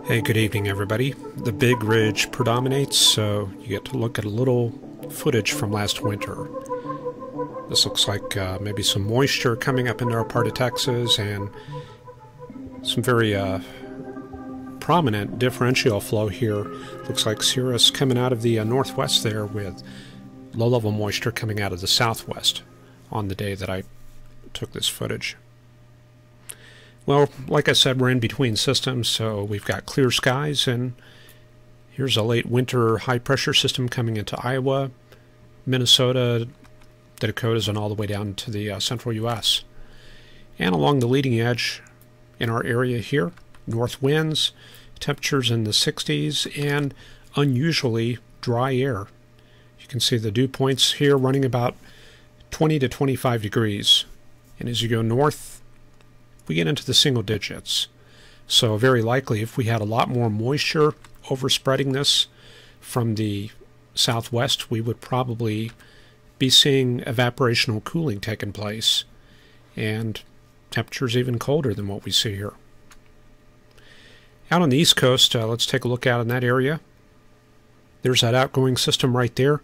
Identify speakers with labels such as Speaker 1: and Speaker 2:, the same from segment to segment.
Speaker 1: Hey, good evening everybody. The big ridge predominates, so you get to look at a little footage from last winter. This looks like maybe some moisture coming up into our part of Texas and some very prominent differential flow here. Looks like cirrus coming out of the northwest there with low-level moisture coming out of the southwest on the day that I took this footage. Well, like I said, we're in between systems, so we've got clear skies, and here's a late winter high-pressure system coming into Iowa, Minnesota, the Dakotas, and all the way down to the central U.S. And along the leading edge in our area here, north winds, temperatures in the 60s, and unusually dry air. You can see the dew points here running about 20 to 25 degrees. And as you go north, we get into the single digits. So very likely if we had a lot more moisture overspreading this from the southwest, we would probably be seeing evaporational cooling taking place and temperatures even colder than what we see here. Out on the east coast, let's take a look out in that area. There's that outgoing system right there.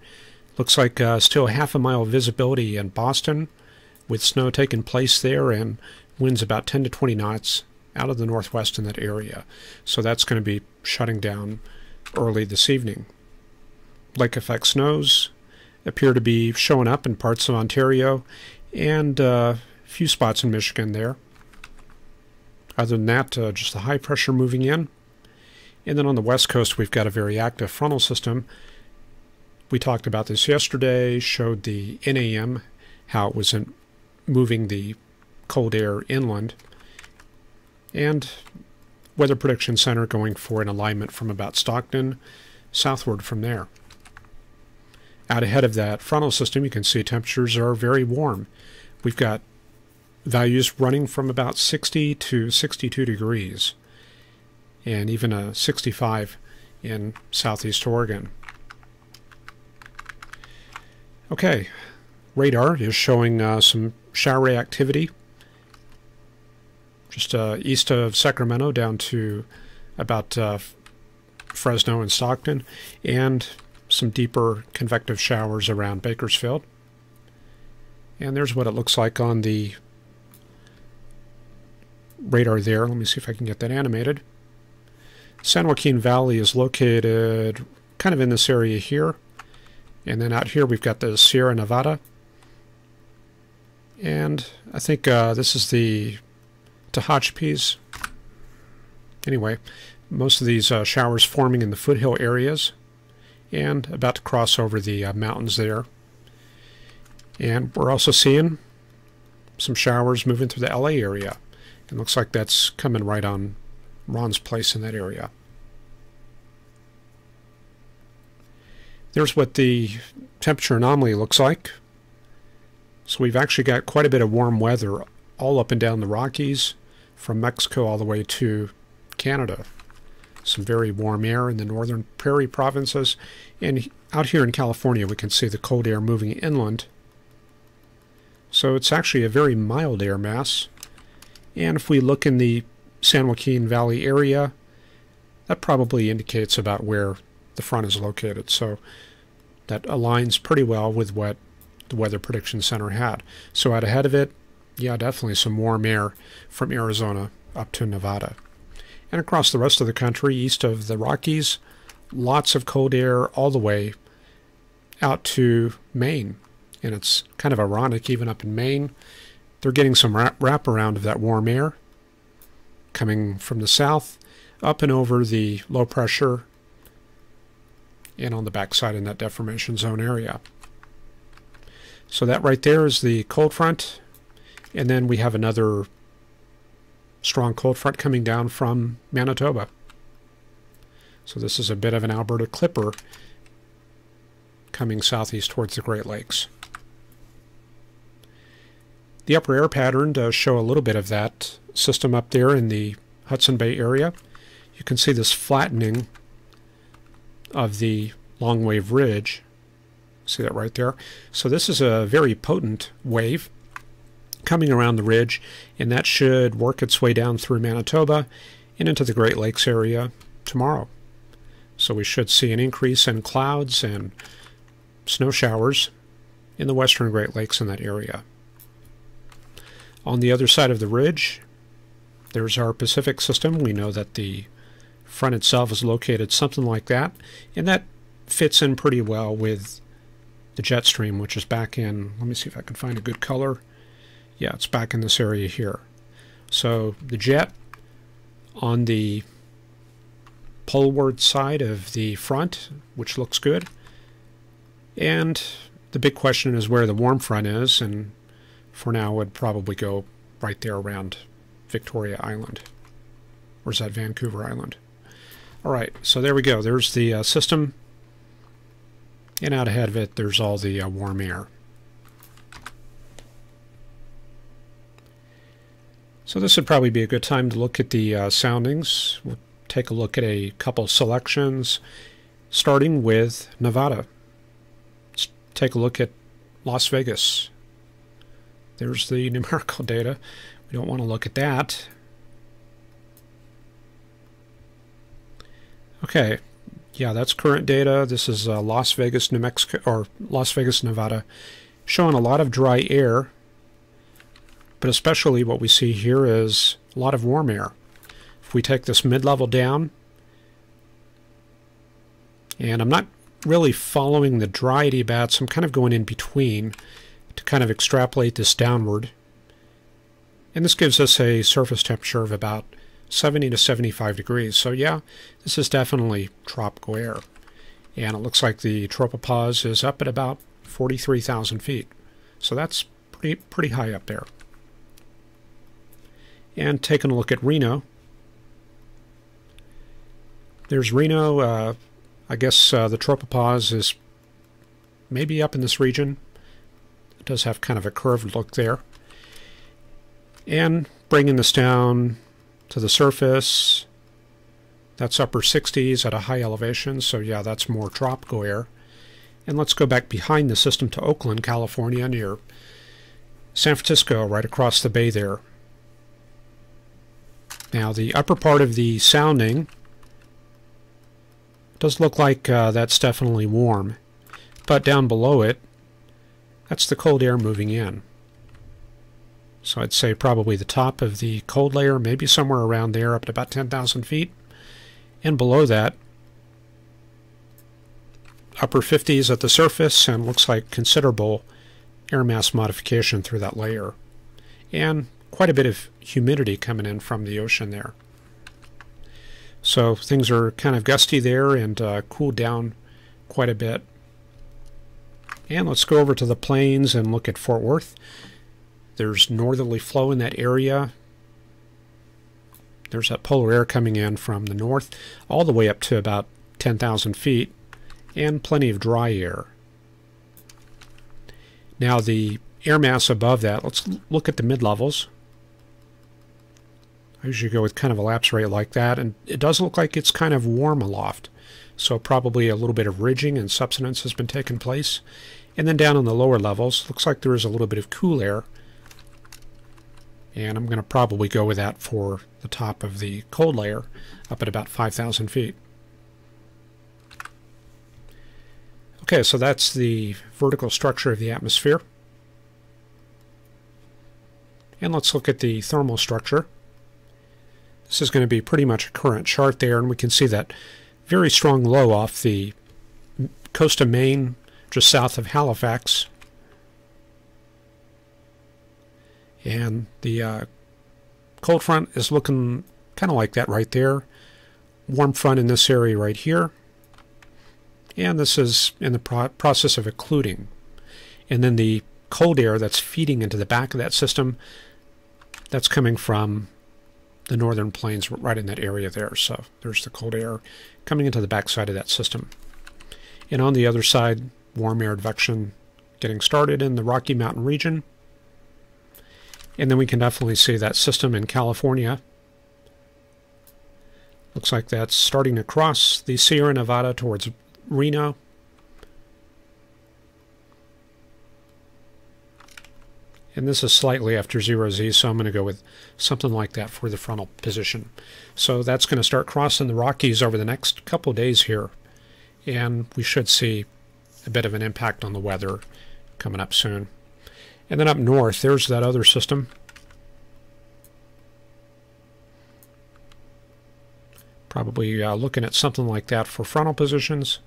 Speaker 1: Looks like still half a mile visibility in Boston with snow taking place there and winds about 10 to 20 knots out of the northwest in that area. So that's going to be shutting down early this evening. Lake effect snows appear to be showing up in parts of Ontario and a few spots in Michigan there. Other than that, just the high pressure moving in. And then on the west coast, we've got a very active frontal system. We talked about this yesterday, showed the NAM, how it was moving the cold air inland, and Weather Prediction Center going for an alignment from about Stockton southward from there. Out ahead of that frontal system, you can see temperatures are very warm. We've got values running from about 60 to 62 degrees, and even a 65 in southeast Oregon. Okay, radar is showing some shower activity just east of Sacramento down to about Fresno and Stockton, and some deeper convective showers around Bakersfield. And there's what it looks like on the radar there. Let me see if I can get that animated. San Joaquin Valley is located kind of in this area here. And then out here we've got the Sierra Nevada. And I think this is the Tehachapi's. Anyway, most of these showers forming in the foothill areas and about to cross over the mountains there. And we're also seeing some showers moving through the LA area. It looks like that's coming right on Ron's place in that area. There's what the temperature anomaly looks like. So we've actually got quite a bit of warm weather all up and down the Rockies, from Mexico all the way to Canada. Some very warm air in the northern prairie provinces. And out here in California, we can see the cold air moving inland. So it's actually a very mild air mass. And if we look in the San Joaquin Valley area, that probably indicates about where the front is located. So that aligns pretty well with what the Weather Prediction Center had. So out ahead of it, yeah, definitely some warm air from Arizona up to Nevada. And across the rest of the country, east of the Rockies, lots of cold air all the way out to Maine. And it's kind of ironic, even up in Maine, they're getting some wraparound of that warm air coming from the south up and over the low pressure and on the backside in that deformation zone area. So that right there is the cold front, and then we have another strong cold front coming down from Manitoba. So this is a bit of an Alberta clipper coming southeast towards the Great Lakes. The upper air pattern does show a little bit of that system up there in the Hudson Bay area. You can see this flattening of the long wave ridge. See that right there? So this is a very potent wave coming around the ridge, and that should work its way down through Manitoba and into the Great Lakes area tomorrow. So we should see an increase in clouds and snow showers in the western Great Lakes in that area. On the other side of the ridge, there's our Pacific system. We know that the front itself is located something like that, and that fits in pretty well with the jet stream, which is back in, let me see if I can find a good color. Yeah, it's back in this area here. So the jet on the poleward side of the front, which looks good. And the big question is where the warm front is, and for now would probably go right there around Victoria Island. Or is that Vancouver Island? All right, so there we go. There's the system. And out ahead of it, there's all the warm air. So this would probably be a good time to look at the soundings. We'll take a look at a couple selections, starting with Nevada. Let's take a look at Las Vegas. There's the numerical data. We don't want to look at that. Okay. Yeah, that's current data. This is Las Vegas, New Mexico, or Las Vegas, Nevada, showing a lot of dry air, but especially what we see here is a lot of warm air. If we take this mid-level down, and I'm not really following the dry adiabats, I'm kind of going in between to kind of extrapolate this downward, and this gives us a surface temperature of about 70 to 75 degrees. So yeah, this is definitely tropical air. And it looks like the tropopause is up at about 43,000 feet. So that's pretty high up there. And taking a look at Reno. There's Reno. I guess the tropopause is maybe up in this region. It does have kind of a curved look there. And bringing this down to the surface, that's upper 60s at a high elevation, so yeah, that's more tropical air. And let's go back behind the system to Oakland, California, near San Francisco, right across the bay there. Now the upper part of the sounding does look like that's definitely warm, but down below it, that's the cold air moving in. So I'd say probably the top of the cold layer, maybe somewhere around there, up to about 10,000 feet. And below that, upper 50s at the surface, and looks like considerable air mass modification through that layer. And quite a bit of humidity coming in from the ocean there. So things are kind of gusty there and cooled down quite a bit. And let's go over to the plains and look at Fort Worth. There's northerly flow in that area. There's that polar air coming in from the north all the way up to about 10,000 feet, and plenty of dry air. Now the air mass above that, let's look at the mid-levels. I usually go with kind of a lapse rate like that, and it does look like it's kind of warm aloft. So probably a little bit of ridging and subsidence has been taking place. And then down on the lower levels, looks like there is a little bit of cool air. And I'm going to probably go with that for the top of the cold layer, up at about 5,000 feet. Okay, so that's the vertical structure of the atmosphere. And let's look at the thermal structure. This is going to be pretty much a current chart there, and we can see that very strong low off the coast of Maine, just south of Halifax. And the cold front is looking kind of like that right there. Warm front in this area right here. And this is in the process of occluding. And then the cold air that's feeding into the back of that system, that's coming from the northern plains right in that area there. So there's the cold air coming into the backside of that system. And on the other side, warm air advection getting started in the Rocky Mountain region. And then we can definitely see that system in California. Looks like that's starting to cross the Sierra Nevada towards Reno. And this is slightly after 0Z, so I'm going to go with something like that for the frontal position. So that's going to start crossing the Rockies over the next couple of days here. And we should see a bit of an impact on the weather coming up soon. And then up north, there's that other system. Probably looking at something like that for frontal positions.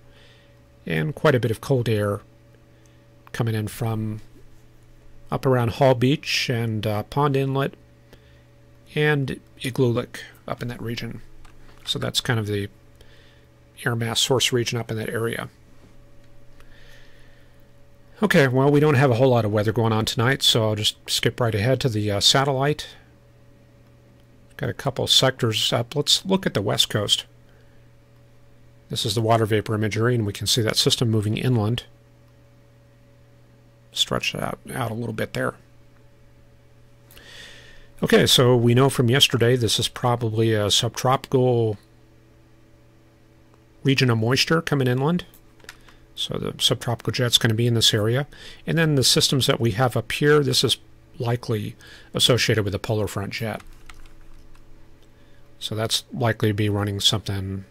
Speaker 1: And quite a bit of cold air coming in from up around Hall Beach and Pond Inlet and Igloolik up in that region. So that's kind of the air mass source region up in that area. Okay, well, we don't have a whole lot of weather going on tonight, so I'll just skip right ahead to the satellite. Got a couple sectors up. Let's look at the west coast. This is the water vapor imagery, and we can see that system moving inland. Stretch it out a little bit there. Okay, so we know from yesterday this is probably a subtropical region of moisture coming inland. So the subtropical jet's going to be in this area. And then the systems that we have up here, this is likely associated with a polar front jet. So that's likely to be running something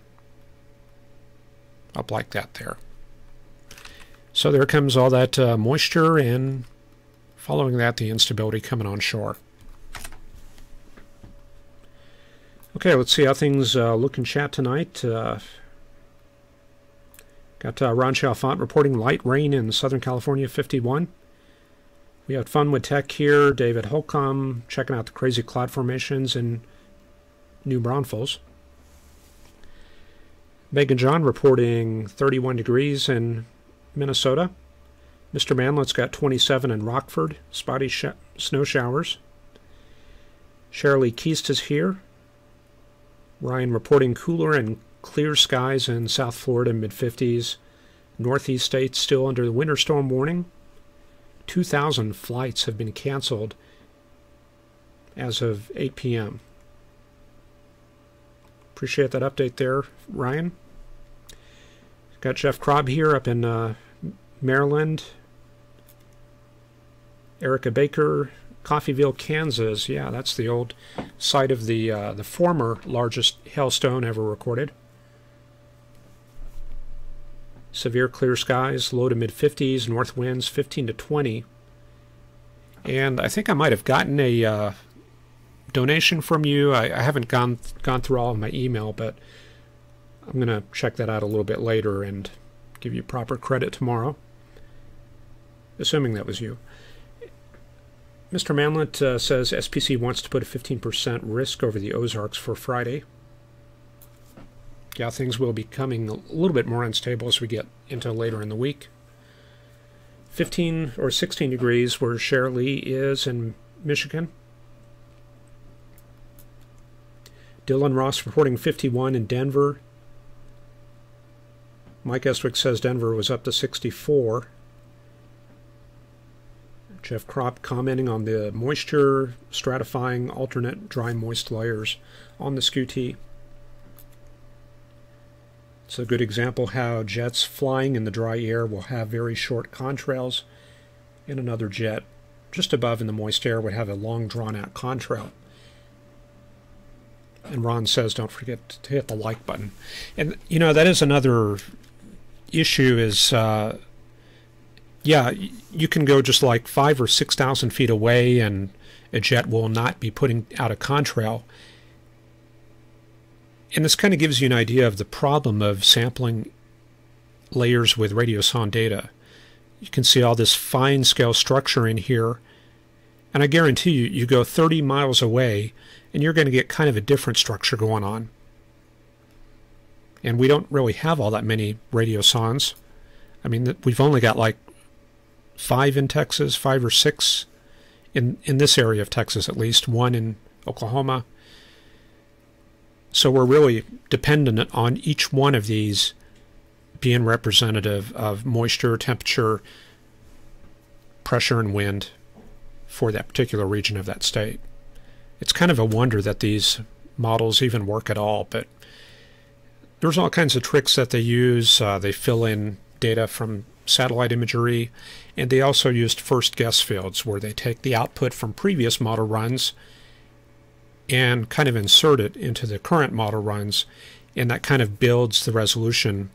Speaker 1: up like that there. So there comes all that moisture, and following that, the instability coming on shore. Okay, let's see how things look in chat tonight. Got Ron Chalfant reporting light rain in Southern California, 51. We had fun with tech here. David Holcomb checking out the crazy cloud formations in New Braunfels. Megan John reporting 31 degrees in Minnesota. Mr. Manlet's got 27 in Rockford. Spotty snow showers. Shirley Keast is here. Ryan reporting cooler and clear skies in South Florida, mid-50s. Northeast states still under the winter storm warning. 2,000 flights have been canceled as of 8 p.m. Appreciate that update there, Ryan. Got Jeff Krob here up in Maryland. Erica Baker, Coffeyville, Kansas. Yeah, that's the old site of the former largest hailstone ever recorded. Severe clear skies, low to mid-50s, north winds 15 to 20. And I think I might have gotten a donation from you. I haven't gone through all of my email, but I'm going to check that out a little bit later and give you proper credit tomorrow, assuming that was you. Mr. Manlet says SPC wants to put a 15% risk over the Ozarks for Friday. Yeah, things will be becoming a little bit more unstable as we get into later in the week. 15 or 16 degrees where Shirley is in Michigan. Dylan Ross reporting 51 in Denver. Mike Estwick says Denver was up to 64. Jeff Kropp commenting on the moisture stratifying alternate dry moist layers on the Scutee. It's a good example how jets flying in the dry air will have very short contrails, and another jet just above in the moist air would have a long drawn-out contrail. And Ron says don't forget to hit the like button. And, you know, that is another issue is, yeah, you can go just like 5,000 or 6,000 feet away and a jet will not be putting out a contrail. And this kind of gives you an idea of the problem of sampling layers with radiosonde data. You can see all this fine scale structure in here. And I guarantee you, you go 30 miles away and you're going to get kind of a different structure going on. And we don't really have all that many radiosondes. I mean, we've only got like 5 in Texas, 5 or 6 in this area of Texas at least, 1 in Oklahoma. So we're really dependent on each one of these being representative of moisture, temperature, pressure, and wind for that particular region of that state. It's kind of a wonder that these models even work at all, but there's all kinds of tricks that they use. They fill in data from satellite imagery, and they also used first guess fields where they take the output from previous model runs and kind of insert it into the current model runs, and that kind of builds the resolution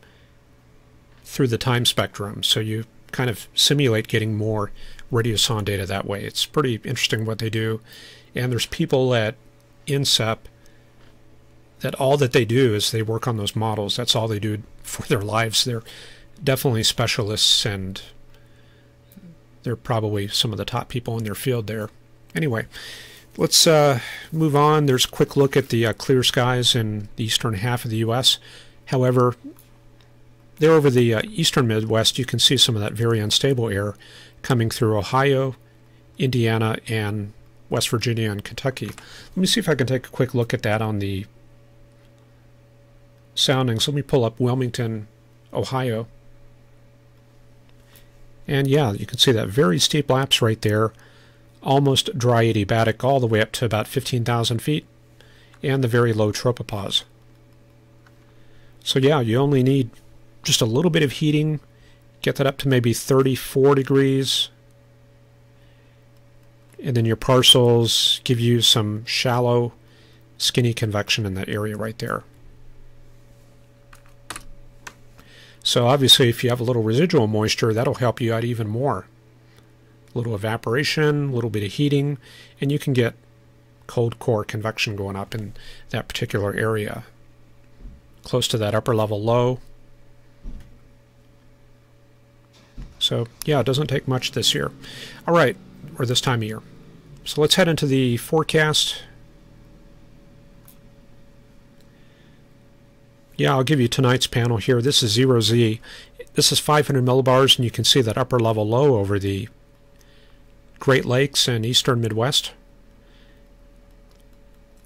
Speaker 1: through the time spectrum. So you kind of simulate getting more radiosonde data that way. It's pretty interesting what they do. And there's people at INSEP that all that they do is they work on those models. That's all they do for their lives. They're definitely specialists, and they're probably some of the top people in their field there. Anyway, let's move on. There's a quick look at the clear skies in the eastern half of the U.S. However, there over the eastern Midwest, you can see some of that very unstable air coming through Ohio, Indiana, and West Virginia and Kentucky. Let me see if I can take a quick look at that on the soundings. Let me pull up Wilmington, Ohio. And yeah, you can see that very steep lapse right there, almost dry adiabatic all the way up to about 15,000 feet, and the very low tropopause. So yeah, you only need just a little bit of heating, get that up to maybe 34 degrees, and then your parcels give you some shallow, skinny convection in that area right there. So obviously if you have a little residual moisture, that'll help you out even more. A little evaporation, a little bit of heating, and you can get cold core convection going up in that particular area, close to that upper level low. So yeah, it doesn't take much this year. All right, or this time of year. So let's head into the forecast. Yeah, I'll give you tonight's panel here. This is 0Z. This is 500 millibars, and you can see that upper level low over the Great Lakes and eastern Midwest.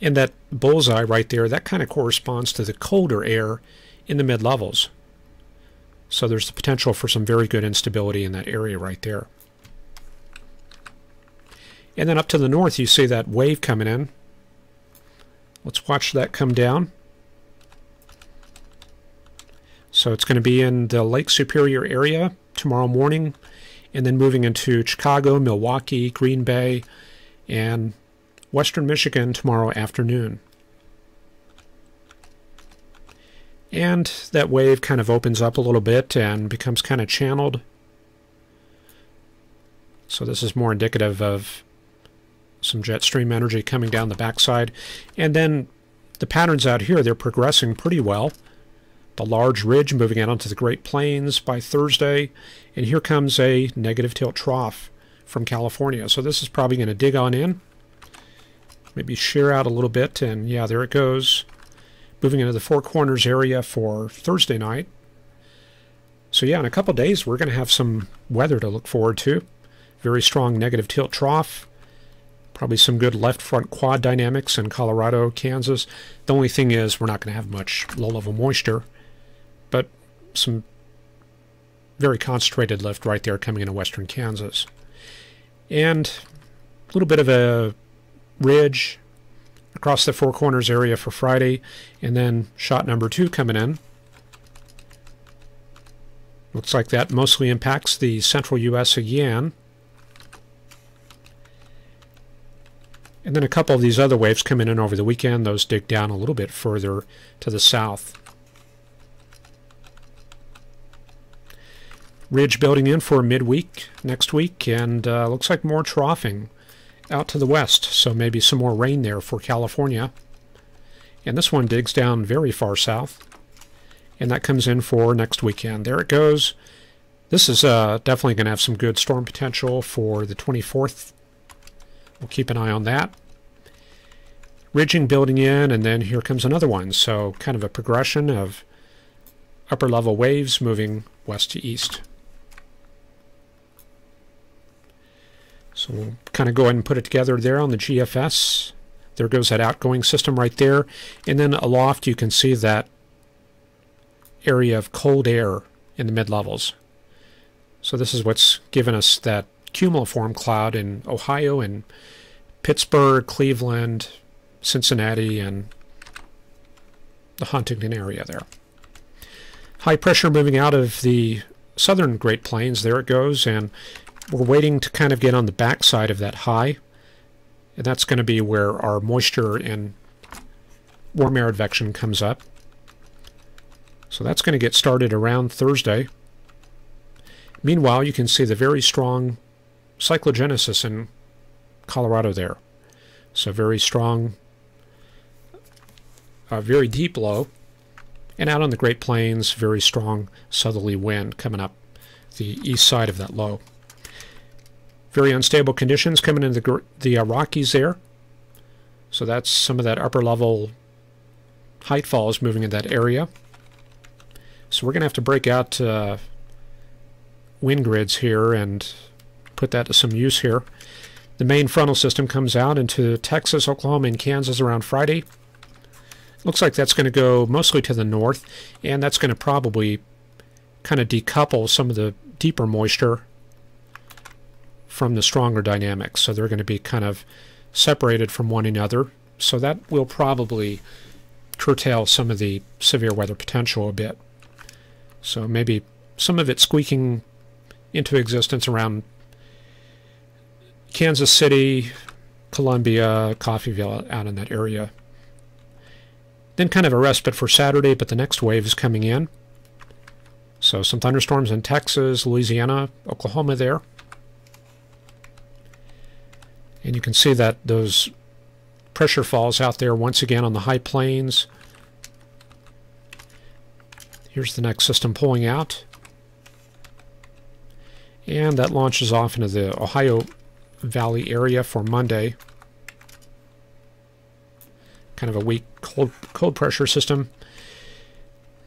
Speaker 1: And that bullseye right there, that kind of corresponds to the colder air in the mid-levels. So there's the potential for some very good instability in that area right there. And then up to the north, you see that wave coming in. Let's watch that come down. So it's going to be in the Lake Superior area tomorrow morning, and then moving into Chicago, Milwaukee, Green Bay, and western Michigan tomorrow afternoon. And that wave kind of opens up a little bit and becomes kind of channeled. So this is more indicative of some jet stream energy coming down the backside. And then the patterns out here, they're progressing pretty well. The large ridge moving out onto the Great Plains by Thursday, and here comes a negative tilt trough from California. So this is probably going to dig on in, maybe shear out a little bit, and yeah, there it goes, moving into the Four Corners area for Thursday night. So yeah, in a couple days we're going to have some weather to look forward to. Very strong negative tilt trough, probably some good left front quad dynamics in Colorado, Kansas. The only thing is we're not going to have much low-level moisture, but some very concentrated lift right there coming into western Kansas. And a little bit of a ridge across the Four Corners area for Friday, and then shot number 2 coming in. Looks like that mostly impacts the central U.S. again. And then a couple of these other waves coming in over the weekend. Those dig down a little bit further to the south. Ridge building in for midweek next week, and looks like more troughing out to the west, so maybe some more rain there for California. And this one digs down very far south, and that comes in for next weekend. There it goes. This is definitely going to have some good storm potential for the 24th. We'll keep an eye on that. Ridging building in, and then here comes another one. So kind of a progression of upper level waves moving west to east. So we'll kind of go ahead and put it together there on the GFS. There goes that outgoing system right there. And then aloft you can see that area of cold air in the mid-levels. So this is what's given us that cumuliform cloud in Ohio and Pittsburgh, Cleveland, Cincinnati, and the Huntington area there. High pressure moving out of the southern Great Plains. There it goes, and we're waiting to kind of get on the back side of that high, and that's going to be where our moisture and warm air advection comes up. So that's going to get started around Thursday. Meanwhile, you can see the very strong cyclogenesis in Colorado there. So very strong, very deep low. And out on the Great Plains, very strong southerly wind coming up the east side of that low. Very unstable conditions coming into the Rockies there. So that's some of that upper level height falls moving in that area. So we're going to have to break out wind grids here and put that to some use here. The main frontal system comes out into Texas, Oklahoma, and Kansas around Friday. Looks like that's going to go mostly to the north, and that's going to probably kind of decouple some of the deeper moisture from the stronger dynamics. So they're going to be kind of separated from one another. So that will probably curtail some of the severe weather potential a bit. So maybe some of it squeaking into existence around Kansas City, Columbia, Coffeyville, out in that area. Then kind of a respite for Saturday, but the next wave is coming in. So some thunderstorms in Texas, Louisiana, Oklahoma there. And you can see that those pressure falls out there once again on the high plains. Here's the next system pulling out. And that launches off into the Ohio Valley area for Monday. Kind of a weak cold pressure system,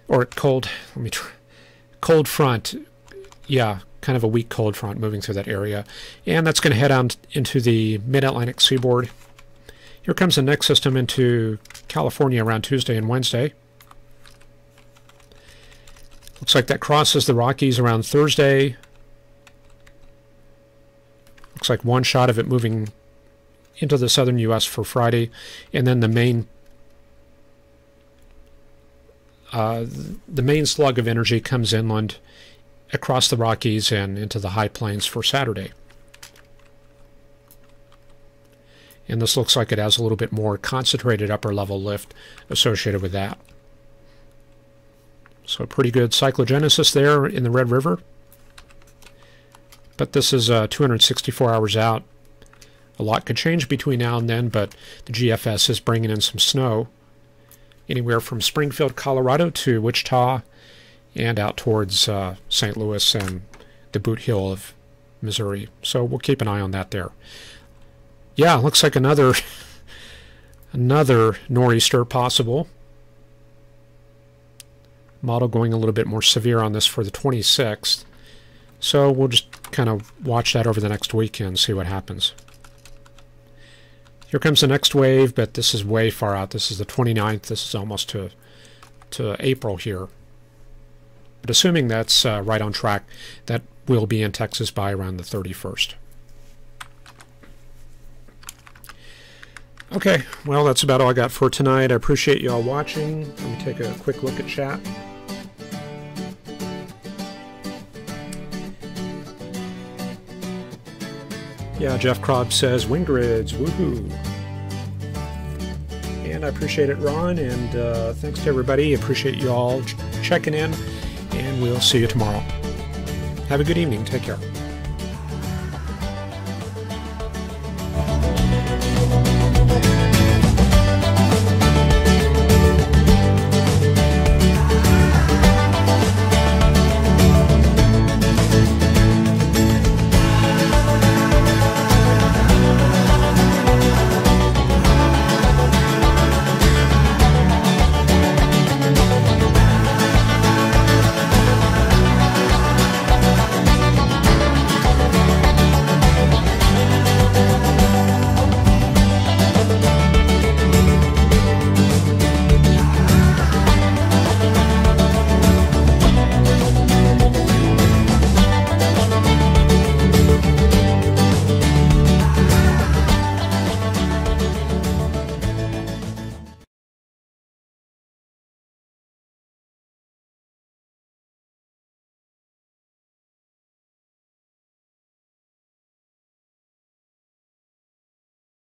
Speaker 1: or cold front. Yeah, kind of a weak cold front moving through that area, and that's going to head on into the mid-Atlantic seaboard. Here comes the next system into California around Tuesday and Wednesday. Looks like that crosses the Rockies around Thursday. Looks like one shot of it moving into the southern U.S. for Friday, and then the main slug of energy comes inland across the Rockies and into the high plains for Saturday. And this looks like it has a little bit more concentrated upper level lift associated with that. So pretty good cyclogenesis there in the Red River. But this is 264 hours out. A lot could change between now and then, but the GFS is bringing in some snow anywhere from Springfield, Colorado to Wichita and out towards St. Louis and the Boot Hill of Missouri. So we'll keep an eye on that there. Yeah, looks like another nor'easter possible. Model going a little bit more severe on this for the 26th. So we'll just kind of watch that over the next weekend, see what happens. Here comes the next wave, but this is way far out. This is the 29th. This is almost to April here. But assuming that's right on track, that will be in Texas by around the 31st. Okay, well, that's about all I got for tonight. I appreciate you all watching. Let me take a quick look at chat. Yeah, Jeff Krob says, wind grids, woohoo. And I appreciate it, Ron, and thanks to everybody. Appreciate you all checking in, and we'll see you tomorrow. Have a good evening. Take care.